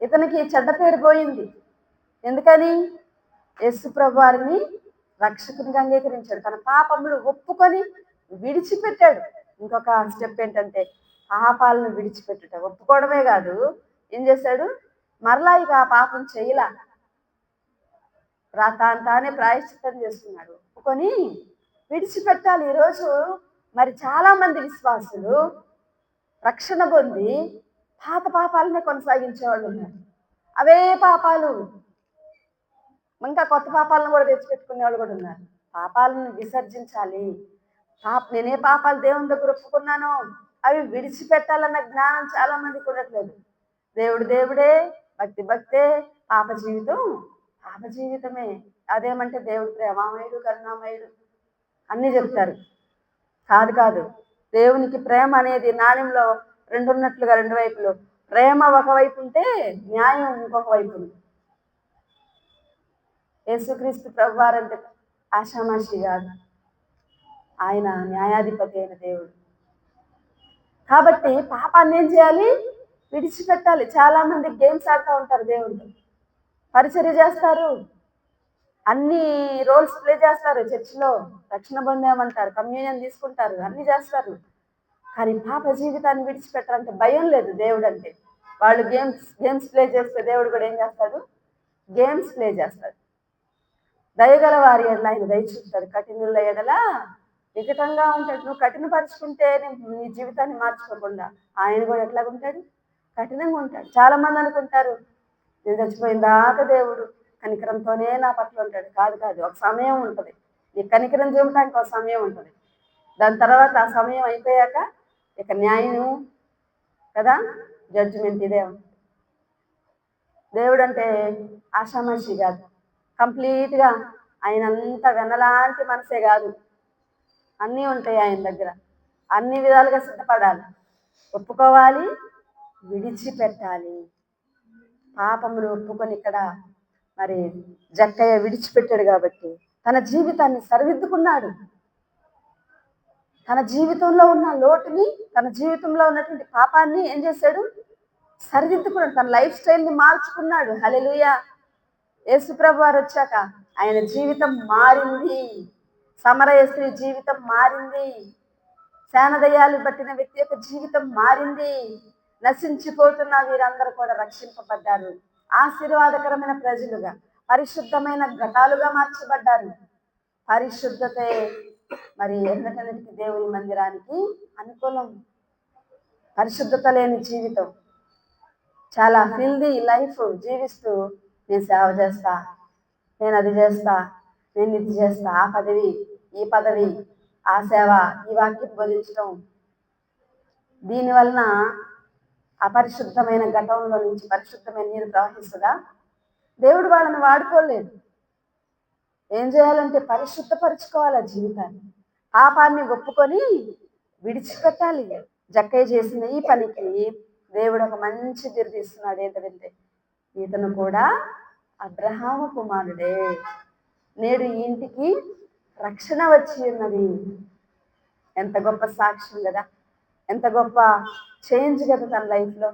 ఇతనికి చెడ్డ పేరు పోయింది. ఎందుకని? యేసు ప్రభువారిని రక్షకునిగా అంగీకరించాడు. తన పాపములు ఒప్పుకొని విడిచిపెట్టాడు. ఇంకొక స్టెప్ ఏంటంటే పాపాలను విడిచిపెట్టుట. ఒప్పుకోవడమే కాదు, ఏం చేశాడు? మరలా ఇక ఆ పాపం చేయలా. తానే ప్రాయశ్చిత్తం చేసుకున్నాడు. ఒప్పుకొని విడిచిపెట్టాలి. ఈరోజు మరి చాలా మంది విశ్వాసులు రక్షణ పొంది పాత పాపాలనే కొనసాగించే వాళ్ళు ఉన్నారు. అవే పాపాలు ఇంకా కొత్త పాపాలను కూడా తెచ్చిపెట్టుకునే వాళ్ళు కూడా ఉన్నారు. పాపాలను విసర్జించాలి. నేనే పాపాలు దేవుని దగ్గర ఒప్పుకున్నానో అవి విడిచిపెట్టాలన్న జ్ఞానం చాలా మందికి ఉండట్లేదు. దేవుడు దేవుడే, భక్తి భక్తే, పాప జీవితం పాప జీవితమే. అదేమంటే దేవుడు ప్రేమామయుడు, కరుణామయుడు అన్నీ చెప్తారు. కాదు కాదు. దేవునికి ప్రేమ అనేది నాణ్యంలో రెండు ఉన్నట్లుగా రెండు వైపులు. ప్రేమ ఒకవైపు ఉంటే న్యాయం ఇంకొక వైపు ఉంది. యేసుక్రీస్తు ప్రభువారంటే ఆషామాషి కాదు. ఆయన న్యాయాధిపతి అయిన దేవుడు. కాబట్టి పాపాన్ని ఏం చేయాలి? విడిచిపెట్టాలి. చాలా మంది గేమ్స్ ఆడుతూ ఉంటారు, దేవుడితో పరిచర్య చేస్తారు, అన్ని రోల్స్ ప్లే చేస్తారు, చర్చిలో రక్షణ పొందామంటారు, కమ్యూనియన్ తీసుకుంటారు, అన్ని చేస్తారు. కానీ పాప జీవితాన్ని విడిచిపెట్టాలంటే భయం లేదు దేవుడు అంటే. వాళ్ళు గేమ్స్ ప్లే చేస్తే దేవుడు కూడా ఏం చేస్తాడు? గేమ్స్ ప్లే చేస్తాడు. దయగల వారి ఎడల ఆయన దయ చూపుతాడు, కఠినుల ఎడల వికటంగా ఉంటాడు. నువ్వు కఠినపరుచుకుంటే నీ జీవితాన్ని మార్చుకోకుండా ఆయన కూడా ఎట్లాగుంటాడు? కఠినంగా ఉంటాడు. చాలా మంది అనుకుంటారు నేను చచ్చిపోయిందాకా దేవుడు కనికరంతోనే నా పట్ల ఉంటాడు. కాదు కాదు. ఒక సమయం ఉంటుంది. నీ కనికరం చూపడానికి ఒక సమయం ఉంటుంది. దాని తర్వాత ఆ సమయం అయిపోయాక ఇక న్యాయం కదా, జడ్జిమెంట్ ఇదే ఉంటుంది. దేవుడు అంటే ఆషామాషి కాదు. కంప్లీట్గా ఆయన అంతా వెనలాంటి మనసే కాదు. అన్నీ ఉంటాయి ఆయన దగ్గర. అన్ని విధాలుగా సిద్ధపడాలి, ఒప్పుకోవాలి, విడిచిపెట్టాలి. పాపములు ఒప్పుకొని ఇక్కడ మరి జక్కయ్య విడిచిపెట్టాడు కాబట్టి తన జీవితాన్ని సరిదిద్దుకున్నాడు. తన జీవితంలో ఉన్న లోటుని, తన జీవితంలో ఉన్నటువంటి పాపాన్ని ఏం చేశాడు? సరిదిద్దుకున్నాడు. తన లైఫ్ స్టైల్ని మార్చుకున్నాడు. హల్లెలూయా. యేసుప్రభు వారు వచ్చాక ఆయన జీవితం మారింది. సమరయ స్త్రీ జీవితం మారింది. శానదయాలు పట్టిన వ్యక్తి యొక్క జీవితం మారింది. నశించిపోతున్న వీరందరూ కూడా రక్షింపబడ్డారు. ఆశీర్వాదకరమైన ప్రజలుగా, పరిశుద్ధమైన ఘటాలుగా మార్చబడ్డారు. పరిశుద్ధతే మరి ఎన్నటన్నిటికీ దేవుని మందిరానికి అనుకూలం. పరిశుద్ధత లేని జీవితం, చాలా హెల్దీ లైఫ్ జీవిస్తూ నేను సేవ చేస్తా, నేను అది చేస్తా, నేను ఇది చేస్తా, ఆ పదవి, ఈ పదవి, ఆ సేవ, ఈ వాక్యం బోధించడం, దీనివలన అపరిశుద్ధమైన ఘటంలో నుంచి పరిశుద్ధమైన నీరు ప్రవహిస్తుందా? దేవుడు వాళ్ళని వాడుకోలేదు. ఏం చేయాలంటే పరిశుద్ధపరచుకోవాలి ఆ జీవితాన్ని. పాపాన్ని ఒప్పుకొని విడిచిపెట్టాలి. జక్కయ్య చేసిన ఈ పనికి దేవుడు ఒక మంచి బిరుదు ఇస్తున్నాడు. ఏంటంటే ఇతను కూడా అబ్రహాము కుమారుడే, నేడు ఈ ఇంటికి రక్షణ వచ్చి ఉన్నది. ఎంత గొప్ప సాక్ష్యం కదా, ఎంత గొప్ప చేంజ్ కదా తన లైఫ్లో.